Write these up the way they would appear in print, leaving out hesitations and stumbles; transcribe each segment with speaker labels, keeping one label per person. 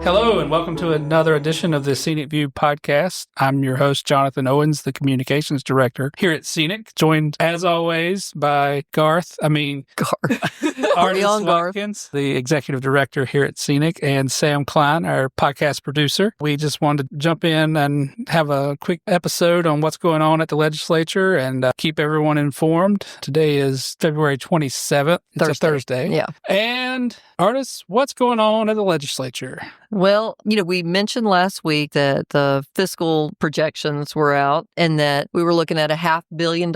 Speaker 1: Hello, and welcome to another edition of the SEANC View Podcast. I'm your host, Jonathan Owens, the Communications Director here at SEANC, joined, as always, by Artist Watkins, the Executive Director here at SEANC, and Sam Klein, our podcast producer. We just wanted to jump in and have a quick episode on what's going on at the Legislature and keep everyone informed. Today is February 27th. It's a Thursday.
Speaker 2: Yeah.
Speaker 1: And Artist, what's going on at the Legislature?
Speaker 2: Well, we mentioned last week that the fiscal projections were out and that we were looking at $500 million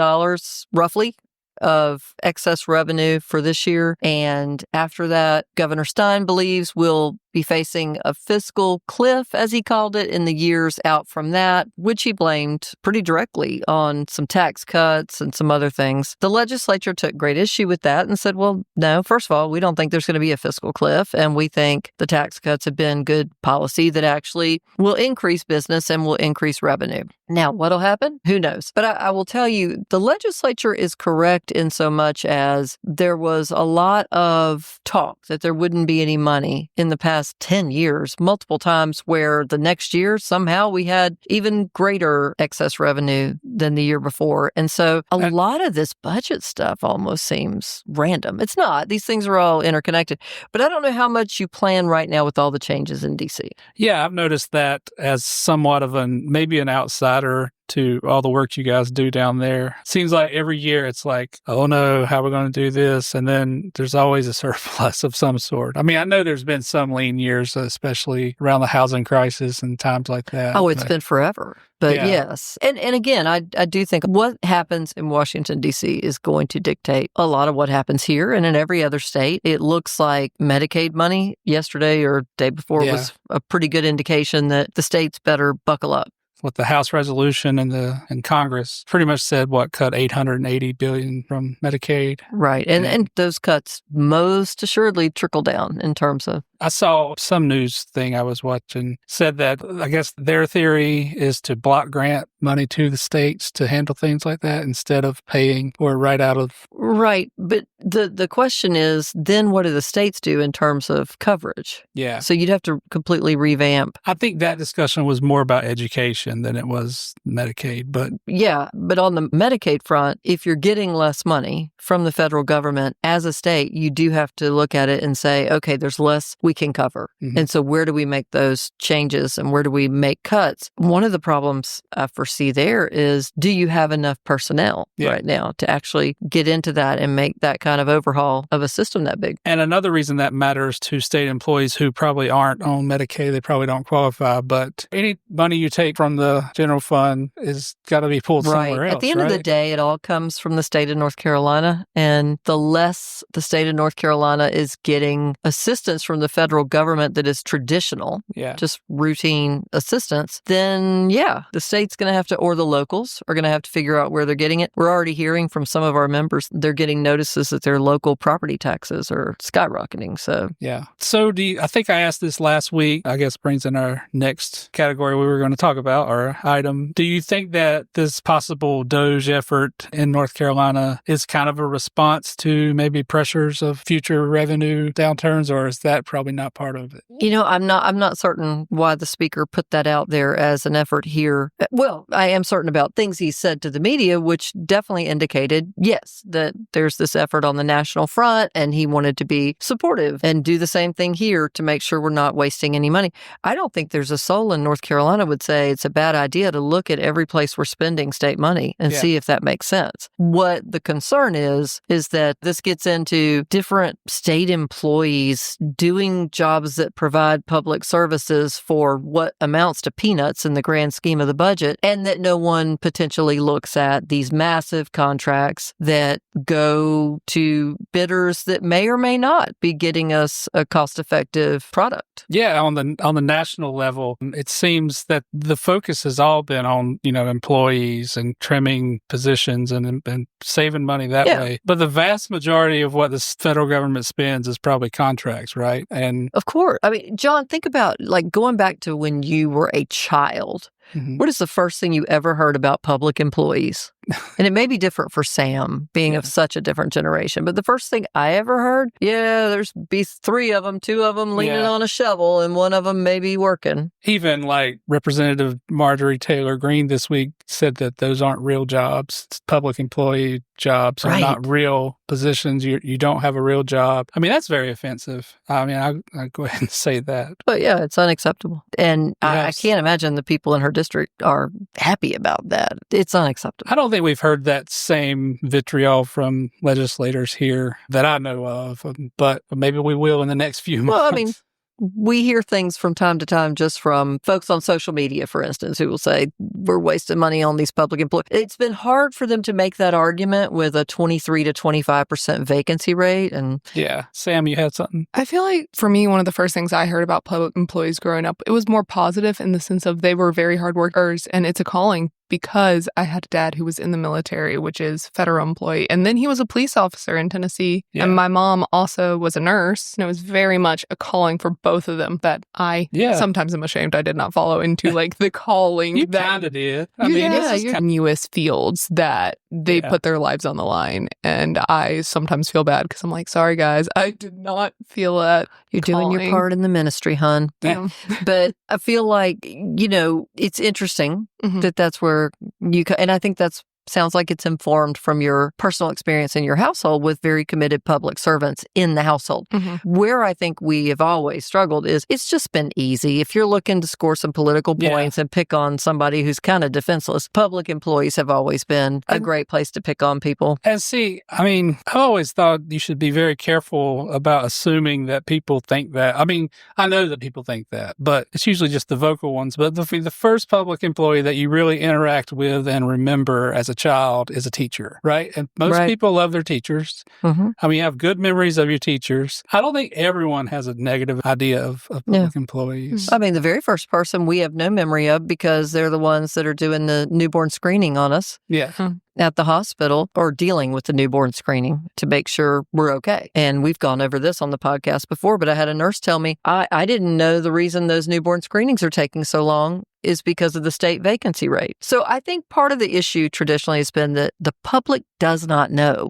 Speaker 2: roughly of excess revenue for this year. And after that, Governor Stein believes we'll be facing a fiscal cliff, as he called it, in the years out from that, which he blamed pretty directly on some tax cuts and some other things. The legislature took great issue with that and said, well, no, first of all, we don't think there's going to be a fiscal cliff, and we think the tax cuts have been good policy that actually will increase business and will increase revenue. Now, what'll happen? Who knows? But I will tell you, the legislature is correct in so much as there was a lot of talk that there wouldn't be any money in the past 10 years, multiple times, where the next year somehow we had even greater excess revenue than the year before. And so a lot of this budget stuff almost seems random. It's not. These things are all interconnected. But I don't know how much you plan right now with all the changes in D.C.
Speaker 1: Yeah, I've noticed that as somewhat of maybe an outsider to all the work you guys do down there. Seems like every year it's like, oh no, how are we going to do this? And then there's always a surplus of some sort. I mean, I know there's been some lean years, especially around the housing crisis and times like that.
Speaker 2: Oh, it's been forever. But yeah. Yes. And again, I do think what happens in Washington, D.C. is going to dictate a lot of what happens here and in every other state. It looks like Medicaid money yesterday or day before was a pretty good indication that the states better buckle up.
Speaker 1: With the House resolution and Congress pretty much said, cut $880 billion from Medicaid.
Speaker 2: Right. And those cuts most assuredly trickle down in terms of...
Speaker 1: I saw some news thing I was watching said that I guess their theory is to block grant money to the states to handle things like that instead of paying or right out of...
Speaker 2: Right. But the question is, then what do the states do in terms of coverage?
Speaker 1: Yeah.
Speaker 2: So you'd have to completely revamp.
Speaker 1: I think that discussion was more about education than it was Medicaid, but... Yeah,
Speaker 2: but on the Medicaid front, if you're getting less money from the federal government as a state, you do have to look at it and say, okay, there's less we can cover. Mm-hmm. And so where do we make those changes and where do we make cuts? One of the problems I foresee there is, do you have enough personnel right now to actually get into that and make that kind of overhaul of a system that big?
Speaker 1: And another reason that matters to state employees who probably aren't on Medicaid, they probably don't qualify, but any money you take from the general fund is got to be pulled somewhere else.
Speaker 2: At the end of the day, it all comes from the state of North Carolina. And the less the state of North Carolina is getting assistance from the federal government that is traditional, just routine assistance, then the state's going to have to, or the locals are going to have to figure out where they're getting it. We're already hearing from some of our members, they're getting notices that their local property taxes are skyrocketing. So,
Speaker 1: So I think I asked this last week, I guess brings in our next category we were going to talk about, our item. Do you think that this possible DOGE effort in North Carolina is kind of a response to maybe pressures of future revenue downturns, or is that probably not part of it?
Speaker 2: I'm not certain why the speaker put that out there as an effort here. Well, I am certain about things he said to the media, which definitely indicated, yes, that there's this effort on the national front and he wanted to be supportive and do the same thing here to make sure we're not wasting any money. I don't think there's a soul in North Carolina would say it's a bad idea to look at every place we're spending state money and see if that makes sense. What the concern is that this gets into different state employees doing jobs that provide public services for what amounts to peanuts in the grand scheme of the budget, and that no one potentially looks at these massive contracts that go to bidders that may or may not be getting us a cost-effective product.
Speaker 1: Yeah, on the national level, it seems that the focus has all been on, employees and trimming positions and saving money that way. But the vast majority of what the federal government spends is probably contracts, right? And
Speaker 2: of course. I mean, John, think about going back to when you were a child. Mm-hmm. What is the first thing you ever heard about public employees? And it may be different for Sam, being of such a different generation. But the first thing I ever heard, there's be 3 of them, 2 of them leaning on a shovel, and 1 of them may be working.
Speaker 1: Even like Representative Marjorie Taylor Greene this week said that those aren't real jobs. It's public employee jobs are not real positions. You don't have a real job. I mean, that's very offensive. I mean, I go ahead and say that.
Speaker 2: But yeah, it's unacceptable. And I can't imagine the people in her district are happy about that. It's unacceptable.
Speaker 1: I don't think we've heard that same vitriol from legislators here that I know of, but maybe we will in the next few months.
Speaker 2: Well, I mean, we hear things from time to time just from folks on social media, for instance, who will say, we're wasting money on these public employees. It's been hard for them to make that argument with a 23 to 25% vacancy rate. And
Speaker 1: yeah. Sam, you had something?
Speaker 3: I feel like for me, one of the first things I heard about public employees growing up, it was more positive in the sense of they were very hard workers and it's a calling. Because I had a dad who was in the military, which is federal employee. And then he was a police officer in Tennessee. Yeah. And my mom also was a nurse. And it was very much a calling for both of them that I sometimes am ashamed I did not follow into like the calling.
Speaker 1: You kind of did.
Speaker 3: I mean, it's continuous fields that they put their lives on the line. And I sometimes feel bad because I'm like, sorry, guys, I did not feel that.
Speaker 2: You're doing your part in the ministry, hon.
Speaker 3: Yeah.
Speaker 2: But I feel like, it's interesting that that's where and I think that's sounds like it's informed from your personal experience in your household with very committed public servants in the household. Where I think we have always struggled is it's just been easy. If you're looking to score some political points and pick on somebody who's kind of defenseless, public employees have always been a great place to pick on people.
Speaker 1: And see, I mean, I always thought you should be very careful about assuming that people think that. I mean, I know that people think that, but it's usually just the vocal ones. But the first public employee that you really interact with and remember as a child is a teacher, right? And most people love their teachers. I mean, you have good memories of your teachers. I don't think everyone has a negative idea of public employees.
Speaker 2: I mean, the very first person we have no memory of because they're the ones that are doing the newborn screening on us. At the hospital or dealing with the newborn screening to make sure we're okay. And we've gone over this on the podcast before, but I had a nurse tell me, I didn't know the reason those newborn screenings are taking so long is because of the state vacancy rate. So I think part of the issue traditionally has been that the public does not know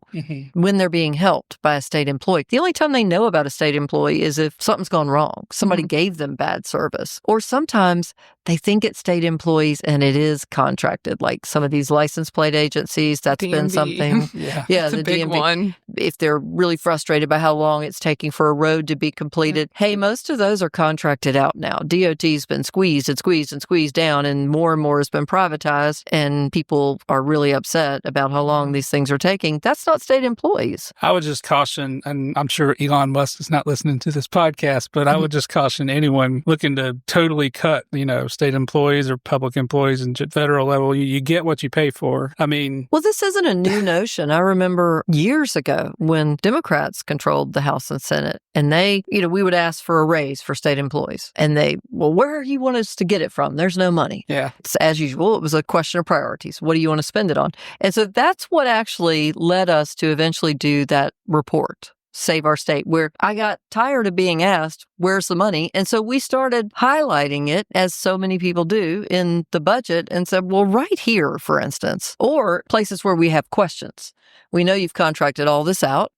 Speaker 2: when they're being helped by a state employee. The only time they know about a state employee is if something's gone wrong. Somebody gave them bad service. Or sometimes they think it's state employees and it is contracted, like some of these license plate agencies. That's DMV. Been something.
Speaker 3: That's
Speaker 2: the
Speaker 3: a big
Speaker 2: DMV.
Speaker 3: One.
Speaker 2: If they're really frustrated by how long it's taking for a road to be completed, hey, most of those are contracted out now. DOT's been squeezed and squeezed and squeezed down and more has been privatized, and people are really upset about how long these things are taking. That's not state employees.
Speaker 1: I would just caution, and I'm sure Elon Musk is not listening to this podcast, but I would just caution anyone looking to totally cut, state employees or public employees in federal level. You get what you pay for. I mean...
Speaker 2: Well, this isn't a new notion. I remember years ago when Democrats controlled the House and Senate, and they, we would ask for a raise for state employees. And they, where do you want us to get it from? There's no money.
Speaker 1: Yeah.
Speaker 2: It's, as usual, it was a question of priorities. What do you want to spend it on? And so that's what actually led us to eventually do that report, Save Our State, where I got tired of being asked, where's the money? And so we started highlighting it, as so many people do, in the budget and said, well, right here, for instance, or places where we have questions. We know you've contracted all this out.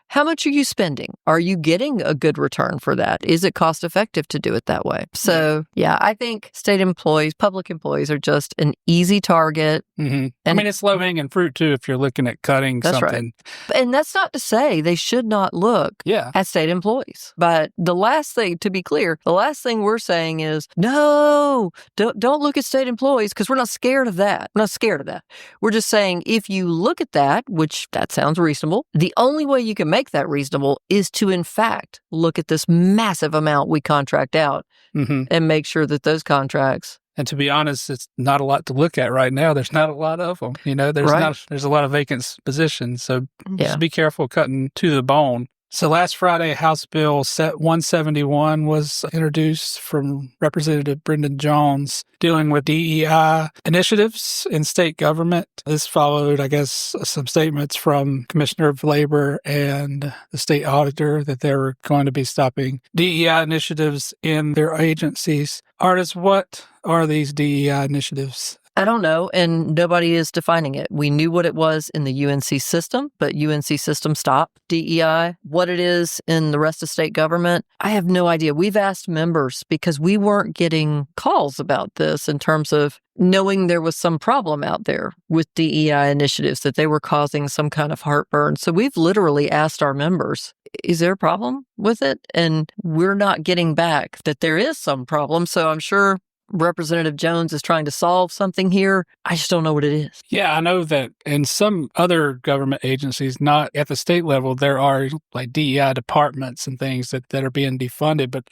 Speaker 2: How much are you spending? Are you getting a good return for that? Is it cost effective to do it that way? So, I think state employees, public employees are just an easy target.
Speaker 1: And I mean, it's low hanging fruit too if you're looking at cutting something.
Speaker 2: Right. And that's not to say they should not look at state employees. But the last thing, to be clear, the last thing we're saying is, no, don't look at state employees because we're not scared of that. We're not scared of that. We're just saying if you look at that, which that sounds reasonable, the only way you can make that reasonable is to, in fact, look at this massive amount we contract out and make sure that those contracts.
Speaker 1: And to be honest, it's not a lot to look at right now. There's not a lot of them. There's a lot of vacant positions. So just be careful cutting to the bone. So last Friday, House Bill 171 was introduced from Representative Brendan Jones dealing with DEI initiatives in state government. This followed, I guess, some statements from Commissioner of Labor and the state auditor that they were going to be stopping DEI initiatives in their agencies. Artists, what are these DEI initiatives?
Speaker 2: I don't know, and nobody is defining it. We knew what it was in the UNC system, but UNC system stopped DEI. What it is in the rest of state government, I have no idea. We've asked members because we weren't getting calls about this in terms of knowing there was some problem out there with DEI initiatives, that they were causing some kind of heartburn. So we've literally asked our members, is there a problem with it? And we're not getting back that there is some problem. So I'm sure Representative Jones is trying to solve something here. I just don't know what it is.
Speaker 1: Yeah, I know that in some other government agencies, not at the state level, there are like DEI departments and things that are being defunded, but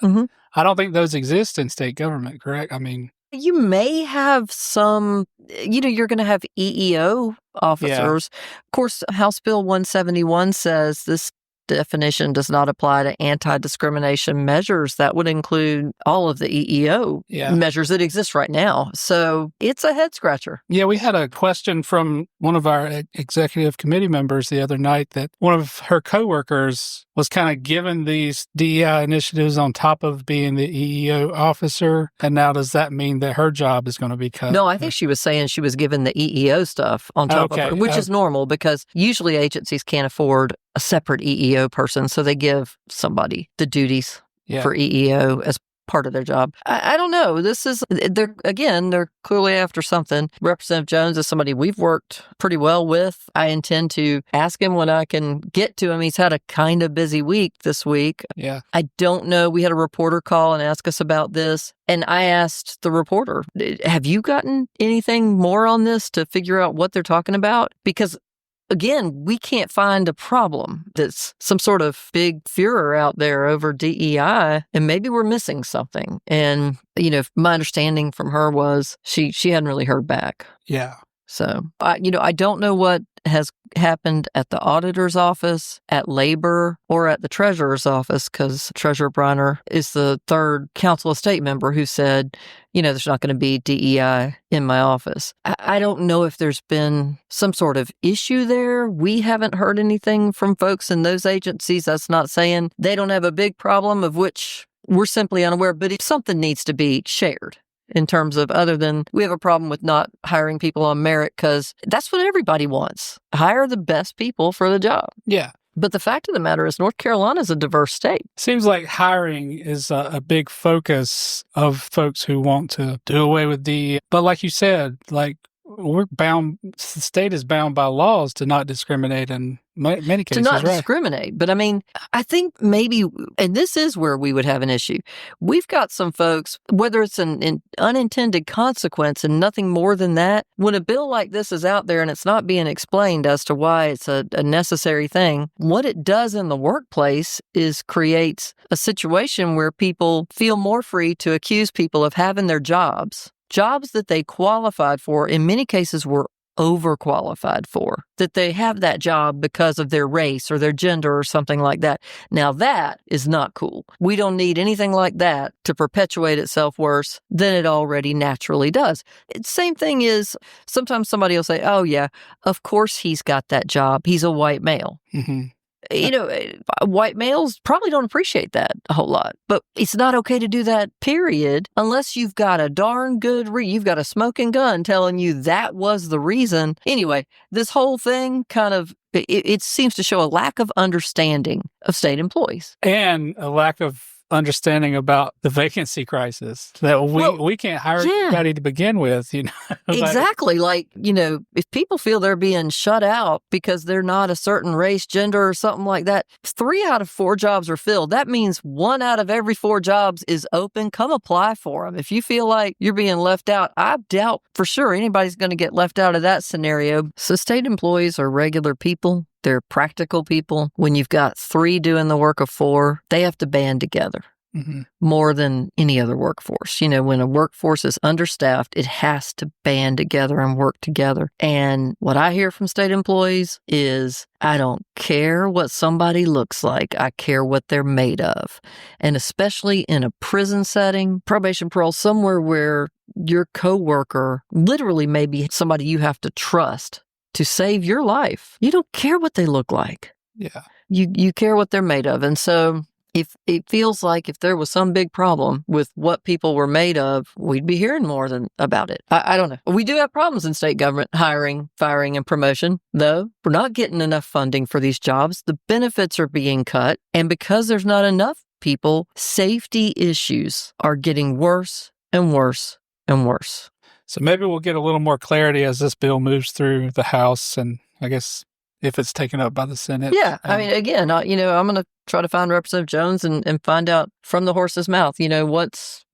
Speaker 1: I don't think those exist in state government, correct? I mean,
Speaker 2: you may have some, you're going to have EEO officers. Yeah. Of course, House Bill 171 says this definition does not apply to anti-discrimination measures. That would include all of the EEO measures that exist right now. So it's a head scratcher.
Speaker 1: Yeah, we had a question from one of our executive committee members the other night that one of her coworkers was kind of given these DEI initiatives on top of being the EEO officer. And now does that mean that her job is going to be cut?
Speaker 2: No, I think she was saying she was given the EEO stuff on top of her, which is normal because usually agencies can't afford a separate EEO person, so they give somebody the duties for EEO as part of their job. I don't know. They're clearly after something. Representative Jones is somebody we've worked pretty well with. I intend to ask him when I can get to him. He's had a kind of busy week this week.
Speaker 1: Yeah.
Speaker 2: I don't know. We had a reporter call and ask us about this. And I asked the reporter, have you gotten anything more on this to figure out what they're talking about? Because again, we can't find a problem that's some sort of big furor out there over DEI, and maybe we're missing something. And, my understanding from her was she hadn't really heard back.
Speaker 1: Yeah.
Speaker 2: So, I don't know what has happened at the auditor's office, at labor, or at the treasurer's office, because Treasurer Briner is the third council of state member who said, there's not going to be DEI in my office. I don't know if there's been some sort of issue there. We haven't heard anything from folks in those agencies. That's not saying they don't have a big problem, of which we're simply unaware, but if something needs to be shared in terms of other than we have a problem with not hiring people on merit, because that's what everybody wants. Hire the best people for the job.
Speaker 1: Yeah.
Speaker 2: But the fact of the matter is North Carolina is a diverse state.
Speaker 1: Seems like hiring is a big focus of folks who want to do away with DEI. But like you said, we're bound, the state is bound by laws to not discriminate in many cases.
Speaker 2: To not discriminate. But I think maybe, and this is where we would have an issue. We've got some folks, whether it's an unintended consequence and nothing more than that, when a bill like this is out there and it's not being explained as to why it's a necessary thing, what it does in the workplace is creates a situation where people feel more free to accuse people of having their jobs that they qualified for, in many cases were overqualified for, that they have that job because of their race or their gender or something like that. Now that is not cool. We don't need anything like that to perpetuate itself worse than it already naturally does. Same thing is sometimes somebody will say, oh yeah, of course he's got that job. He's a white male.
Speaker 1: Mm-hmm.
Speaker 2: White males probably don't appreciate that a whole lot, but it's not okay to do that, period, unless you've got a darn good you've got a smoking gun telling you that was the reason. Anyway, this whole thing kind of, it seems to show a lack of understanding of state employees.
Speaker 1: And a lack of understanding about the vacancy crisis, that we can't hire anybody to begin with,
Speaker 2: Exactly. If people feel they're being shut out because they're not a certain race, gender, or something like that, 3 out of 4 jobs are filled. That means 1 out of every 4 jobs is open. Come apply for them. If you feel like you're being left out, I doubt for sure anybody's going to get left out of that scenario. So state employees are regular people. They're practical people. When you've got 3 doing the work of 4, they have to band together more than any other workforce. When a workforce is understaffed, it has to band together and work together. And what I hear from state employees is, I don't care what somebody looks like. I care what they're made of. And especially in a prison setting, probation, parole, somewhere where your coworker literally may be somebody you have to trust to save your life. You don't care what they look like.
Speaker 1: Yeah.
Speaker 2: You care what they're made of. And so If it feels like if there was some big problem with what people were made of, we'd be hearing more about it. I don't know. We do have problems in state government hiring, firing, and promotion, though. We're not getting enough funding for these jobs. The benefits are being cut. And because there's not enough people, safety issues are getting worse and worse and worse.
Speaker 1: So maybe we'll get a little more clarity as this bill moves through the House, and I guess if it's taken up by the Senate.
Speaker 2: Yeah. I mean, again, I'm going to try to find Representative Jones and find out from the horse's mouth,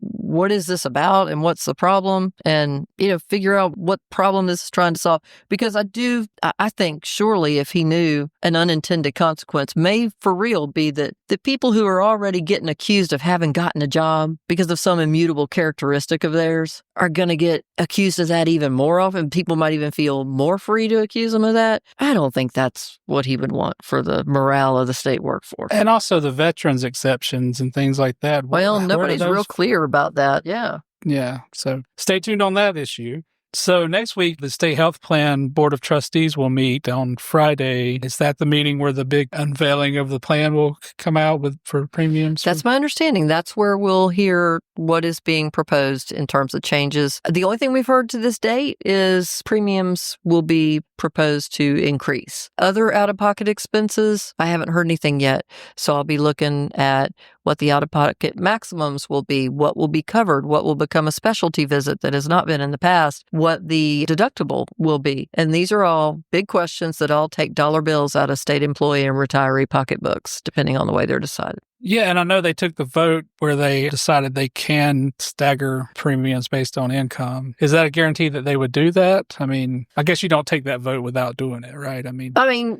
Speaker 2: what is this about and what's the problem, and, figure out what problem this is trying to solve. Because I think surely if he knew an unintended consequence may for real be that the people who are already getting accused of having gotten a job because of some immutable characteristic of theirs are going to get accused of that even more often. People might even feel more free to accuse them of that. I don't think that's what he would want for the morale of the state workforce.
Speaker 1: And also the veterans exceptions and things like that.
Speaker 2: Well, nobody's real clear about that. Yeah.
Speaker 1: Yeah. So stay tuned on that issue. So next week, the State Health Plan Board of Trustees will meet on Friday. Is that the meeting where the big unveiling of the plan will come out for premiums?
Speaker 2: That's my understanding. That's where we'll hear what is being proposed in terms of changes. The only thing we've heard to this date is premiums will be proposed to increase. Other out-of-pocket expenses, I haven't heard anything yet. So I'll be looking at what the out-of-pocket maximums will be, what will be covered, what will become a specialty visit that has not been in the past, what the deductible will be. And these are all big questions that all take dollar bills out of state employee and retiree pocketbooks, depending on the way they're decided.
Speaker 1: Yeah, and I know they took the vote where they decided they can stagger premiums based on income. Is that a guarantee that they would do that? I mean, I guess you don't take that vote without doing it, right? I mean,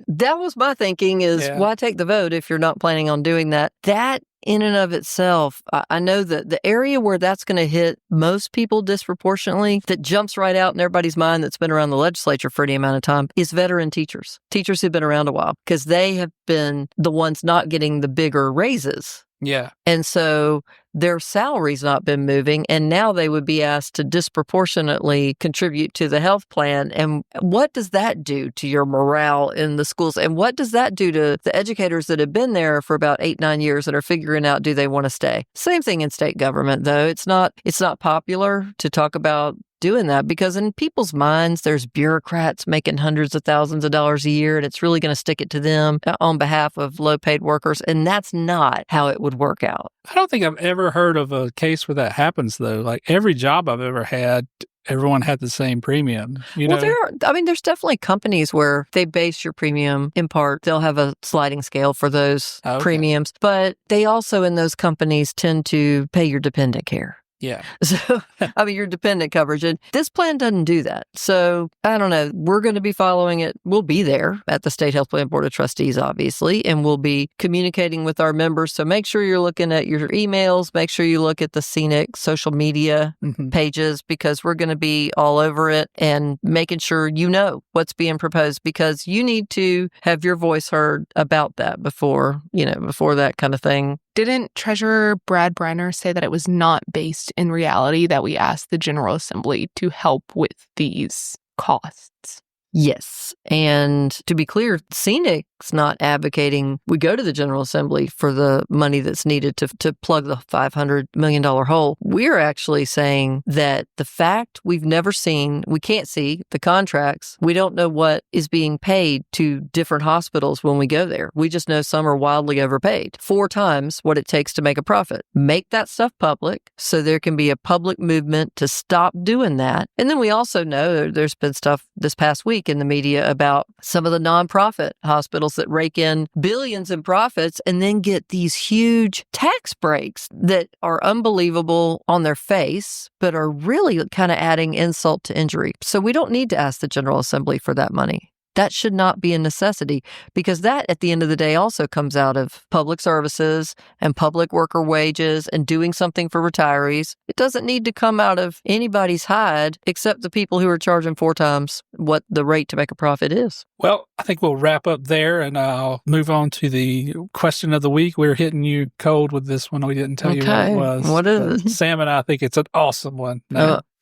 Speaker 2: that was my thinking is why take the vote if you're not planning on doing that? That in and of itself, I know that the area where that's going to hit most people disproportionately, that jumps right out in everybody's mind that's been around the legislature for any amount of time, is veteran teachers who've been around a while, because they have been the ones not getting the bigger raises.
Speaker 1: Yeah.
Speaker 2: And so their salary's not been moving, and now they would be asked to disproportionately contribute to the health plan. And what does that do to your morale in the schools? And what does that do to the educators that have been there for about 8-9 years and are figuring out, do they want to stay? Same thing in state government, though. It's not popular to talk about doing that because in people's minds, there's bureaucrats making hundreds of thousands of dollars a year, and it's really going to stick it to them on behalf of low-paid workers. And that's not how it would work out.
Speaker 1: I don't think I've ever heard of a case where that happens, though. Like every job I've ever had, everyone had the same premium.
Speaker 2: There's definitely companies where they base your premium in part. They'll have a sliding scale for those premiums, but they also in those companies tend to pay your dependent care.
Speaker 1: Yeah.
Speaker 2: So, your dependent coverage. And this plan doesn't do that. So, I don't know. We're going to be following it. We'll be there at the State Health Plan Board of Trustees, obviously, and we'll be communicating with our members. So, make sure you're looking at your emails. Make sure you look at the SEANC social media pages, because we're going to be all over it and making sure you know what's being proposed, because you need to have your voice heard about that before that kind of thing.
Speaker 3: Didn't Treasurer Brad Briner say that it was not based in reality that we asked the General Assembly to help with these costs?
Speaker 2: Yes. And to be clear, SEANC's not advocating we go to the General Assembly for the money that's needed to plug the $500 million hole. We're actually saying that the fact we can't see the contracts. We don't know what is being paid to different hospitals when we go there. We just know some are wildly overpaid, 4 times what it takes to make a profit. Make that stuff public so there can be a public movement to stop doing that. And then we also know there's been stuff this past week in the media about some of the nonprofit hospitals that rake in billions in profits and then get these huge tax breaks that are unbelievable on their face, but are really kind of adding insult to injury. So we don't need to ask the General Assembly for that money. That should not be a necessity, because that, at the end of the day, also comes out of public services and public worker wages and doing something for retirees. It doesn't need to come out of anybody's hide except the people who are charging 4 times what the rate to make a profit is.
Speaker 1: Well, I think we'll wrap up there, and I'll move on to the question of the week. We're hitting you cold with this one. We didn't tell you what it was.
Speaker 2: What is it?
Speaker 1: Sam and I think it's an awesome one.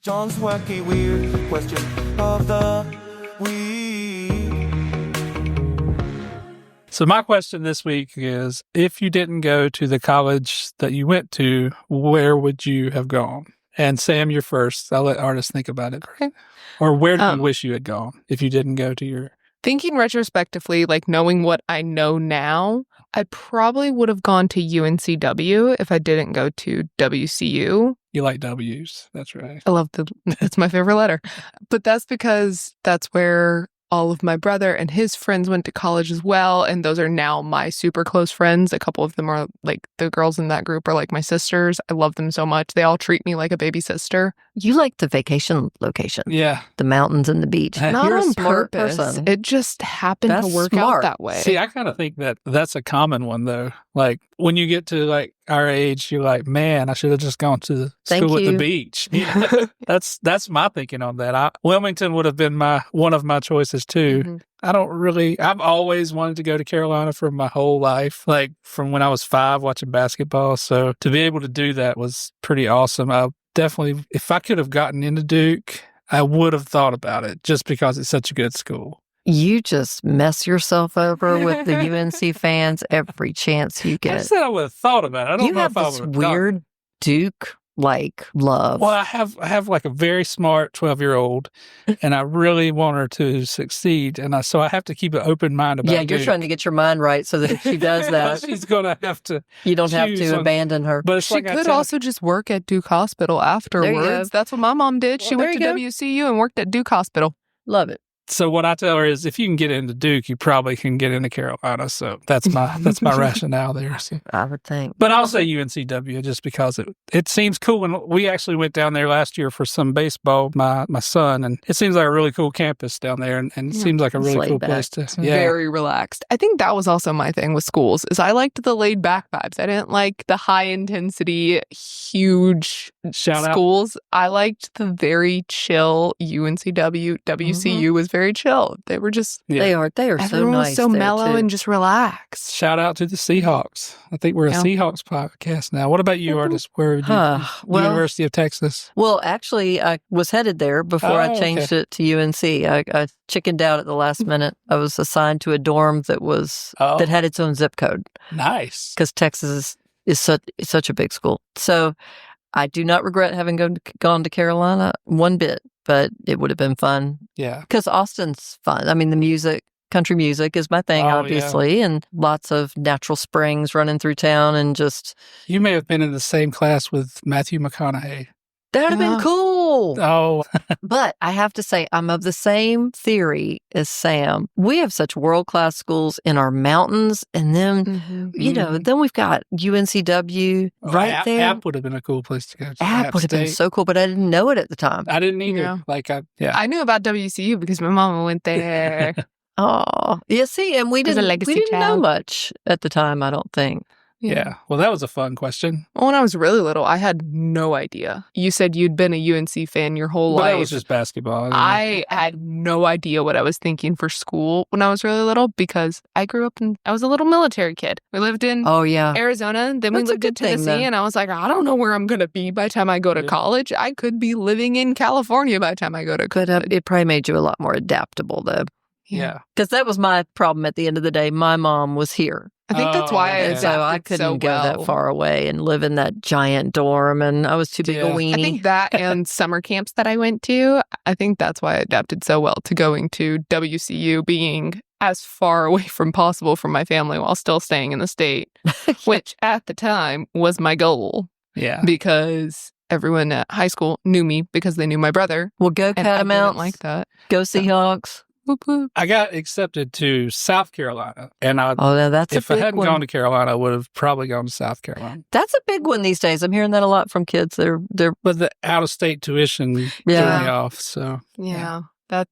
Speaker 4: John's wacky weird question of the week.
Speaker 1: So my question this week is, if you didn't go to the college that you went to, where would you have gone? And Sam, you're first. I'll let artists think about it.
Speaker 3: Okay.
Speaker 1: Or where do you wish you had gone if you didn't go to your...
Speaker 3: Thinking retrospectively, like knowing what I know now, I probably would have gone to UNCW if I didn't go to WCU.
Speaker 1: You like W's. That's right.
Speaker 3: I love it's my favorite letter. But that's because that's where all of my brother and his friends went to college as well. And those are now my super close friends. A couple of them are like, the girls in that group are like my sisters. I love them so much. They all treat me like a baby sister.
Speaker 2: You like the vacation location.
Speaker 1: Yeah.
Speaker 2: The mountains and the beach.
Speaker 1: Not
Speaker 2: You're
Speaker 3: on
Speaker 2: a smart
Speaker 3: purpose.
Speaker 2: person.
Speaker 3: It just happened
Speaker 2: That's
Speaker 3: to work
Speaker 2: smart.
Speaker 3: out that way.
Speaker 1: See, I kind of think that that's a common one, though. Like, when you get to, like, our age, you're like, man, I should have just gone to the school at the beach. Yeah. That's my thinking on that. Wilmington would have been one of my choices, too.
Speaker 3: Mhm.
Speaker 1: I've always wanted to go to Carolina for my whole life, like from when I was 5 watching basketball. So to be able to do that was pretty awesome. I definitely, if I could have gotten into Duke, I would have thought about it just because it's such a good school.
Speaker 2: You just mess yourself over with the UNC fans every chance you
Speaker 1: I
Speaker 2: get.
Speaker 1: said I would have thought about it. I don't
Speaker 2: You
Speaker 1: know
Speaker 2: have
Speaker 1: if I
Speaker 2: this
Speaker 1: would have
Speaker 2: weird Duke love.
Speaker 1: Well, I have like a very smart 12-year-old, and I really want her to succeed, and so I have to keep an open mind about.
Speaker 2: Yeah, you're
Speaker 1: Duke.
Speaker 2: trying to get your mind right so that if she does that,
Speaker 1: She's gonna have to.
Speaker 2: you don't have
Speaker 1: choose
Speaker 2: to
Speaker 1: one.
Speaker 2: abandon her.
Speaker 1: But it's
Speaker 3: She
Speaker 1: like I
Speaker 3: could
Speaker 1: tell-
Speaker 3: also just work at Duke Hospital afterwards. That's what my mom did. She
Speaker 2: Well,
Speaker 3: went to
Speaker 2: there you go.
Speaker 3: WCU and worked at Duke Hospital.
Speaker 2: Love it.
Speaker 1: So what I tell her is, if you can get into Duke, you probably can get into Carolina. So that's my rationale there. So.
Speaker 2: I would think.
Speaker 1: But I'll say UNCW just because it seems cool. And we actually went down there last year for some baseball, my son, and it seems like a really cool campus down there, and it seems like a really
Speaker 2: laid
Speaker 1: cool
Speaker 2: back.
Speaker 1: place to.
Speaker 3: It's
Speaker 1: Yeah.
Speaker 3: very relaxed. I think that was also my thing with schools is I liked the laid back vibes. I didn't like the high intensity, huge
Speaker 1: Shout out.
Speaker 3: schools. I liked the very chill UNCW. WCU was very chill. They were just
Speaker 1: Yeah.
Speaker 2: They are so
Speaker 3: everyone
Speaker 2: nice.
Speaker 3: was so
Speaker 2: there,
Speaker 3: mellow
Speaker 2: too.
Speaker 3: and just relaxed.
Speaker 1: Shout out to the Seahawks. I think we're a
Speaker 3: Yeah.
Speaker 1: Seahawks podcast now. What about you, Artist? Where would you?
Speaker 2: Well-
Speaker 1: University of Texas.
Speaker 2: Well, actually, I was headed there before I
Speaker 1: Oh,
Speaker 2: changed it to UNC. I chickened out at the last minute. I was assigned to a dorm that had its own zip code
Speaker 1: Nice.
Speaker 2: because Texas is such a big school. So I do not regret having gone to Carolina one bit, but it would have been fun
Speaker 1: Yeah.
Speaker 2: because Austin's fun. I mean, country music is my thing,
Speaker 1: Oh, yeah.
Speaker 2: obviously, and lots of natural springs running through town and just
Speaker 1: You may have been in the same class with Matthew McConaughey.
Speaker 2: that would have
Speaker 3: Yeah.
Speaker 2: been cool.
Speaker 1: Oh,
Speaker 2: But I have to say, I'm of the same theory as Sam. We have such world-class schools in our mountains, and then, then we've got UNCW right there.
Speaker 1: App would have been a cool place to go. To.
Speaker 2: App would have been
Speaker 1: State.
Speaker 2: so cool, but I didn't know it at the time.
Speaker 1: I didn't either.
Speaker 3: Yeah.
Speaker 1: Yeah.
Speaker 3: I knew about WCU because my mama went there.
Speaker 2: Oh, yeah. See, and we
Speaker 3: As a
Speaker 2: didn't
Speaker 3: legacy
Speaker 2: know
Speaker 3: child.
Speaker 2: much at the time. I don't think.
Speaker 1: Yeah. Well, that was a fun question.
Speaker 3: When I was really little, I had no idea. You said you'd been a UNC fan your whole
Speaker 1: But
Speaker 3: life.
Speaker 1: that was just basketball.
Speaker 3: I had no idea what I was thinking for school when I was really little because I was a little military kid. We lived in
Speaker 2: Oh yeah.
Speaker 3: Arizona, then we
Speaker 2: That's a
Speaker 3: lived in
Speaker 2: good thing,
Speaker 3: Tennessee,
Speaker 2: though.
Speaker 3: and I was like, I don't know where I'm going to be by the time I go to
Speaker 1: Yeah.
Speaker 3: college. I could be living in California by the time I go to
Speaker 2: But
Speaker 3: college.
Speaker 2: it probably made you a lot more adaptable, though,
Speaker 1: Yeah.
Speaker 2: because that was my problem at the end of the day. My mom was here.
Speaker 3: I think that's why I
Speaker 1: Oh,
Speaker 2: And
Speaker 1: yeah.
Speaker 2: so I
Speaker 3: adapted
Speaker 2: couldn't
Speaker 3: so
Speaker 2: go
Speaker 3: well.
Speaker 2: that far away and live in that giant dorm, and I was too big a
Speaker 1: Yeah.
Speaker 2: weenie.
Speaker 3: I think that and summer camps that I went to, I think that's why I adapted so well to going to WCU, being as far away from possible from my family while still staying in the state, which at the time was my goal
Speaker 1: Yeah.
Speaker 3: because everyone at high school knew me because they knew my brother.
Speaker 2: Well, go
Speaker 3: And I didn't
Speaker 2: Catamounts,
Speaker 3: like that.
Speaker 2: go Seahawks.
Speaker 3: Whoop, whoop.
Speaker 1: I got accepted to South Carolina, and
Speaker 2: Oh, no, that's
Speaker 1: if
Speaker 2: a
Speaker 1: I
Speaker 2: big
Speaker 1: hadn't
Speaker 2: one.
Speaker 1: gone to Carolina, I would have probably gone to South Carolina.
Speaker 2: That's a big one these days. I'm hearing that a lot from kids. They're
Speaker 1: But the out-of-state tuition threw
Speaker 2: Yeah.
Speaker 1: me off. So
Speaker 3: Yeah.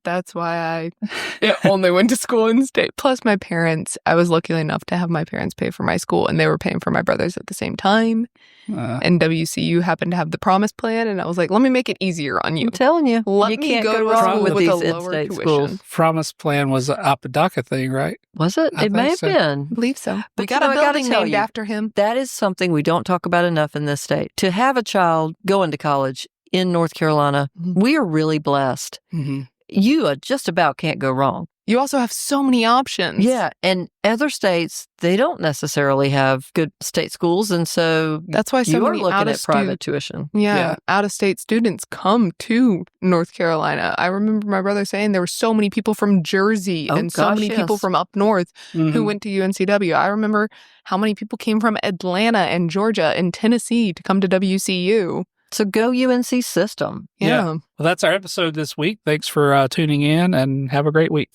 Speaker 3: That's why I only went to school in the state. Plus my parents, I was lucky enough to have my parents pay for my school and they were paying for my brothers at the same time. And WCU happened to have the Promise Plan and I was like, let me make it easier on you.
Speaker 2: I'm telling you,
Speaker 3: Let
Speaker 2: you
Speaker 3: me
Speaker 2: can't
Speaker 3: go to a
Speaker 2: wrong
Speaker 3: school
Speaker 2: with
Speaker 3: with a
Speaker 2: these
Speaker 3: lower
Speaker 2: in-state
Speaker 3: tuition.
Speaker 2: schools.
Speaker 1: Promise Plan was an Apodaca thing, right?
Speaker 2: Was it?
Speaker 1: I
Speaker 2: It may
Speaker 1: think
Speaker 2: have
Speaker 1: so.
Speaker 2: been.
Speaker 3: I believe so. We
Speaker 2: But
Speaker 3: got
Speaker 2: you
Speaker 3: a
Speaker 2: know, I gotta
Speaker 3: building
Speaker 2: tell
Speaker 3: named
Speaker 2: you,
Speaker 3: after him.
Speaker 2: That is something we don't talk about enough in this state. To have a child go into college in North Carolina,
Speaker 3: Mhm.
Speaker 2: we are really blessed.
Speaker 1: Mm-hmm.
Speaker 2: You just about can't go wrong.
Speaker 3: You also have so many options.
Speaker 2: Yeah. And other states, they don't necessarily have good state schools. And so
Speaker 3: that's why so
Speaker 2: you are
Speaker 3: many
Speaker 2: looking at private tuition.
Speaker 3: Yeah. Out-of-state students come to North Carolina. I remember my brother saying there were so many people from Jersey and so many people from up north who went to UNCW. I remember how many people came from Atlanta and Georgia and Tennessee to come to WCU.
Speaker 2: So go UNC system.
Speaker 3: Yeah.
Speaker 1: Well, that's our episode this week. Thanks for tuning in and have a great week.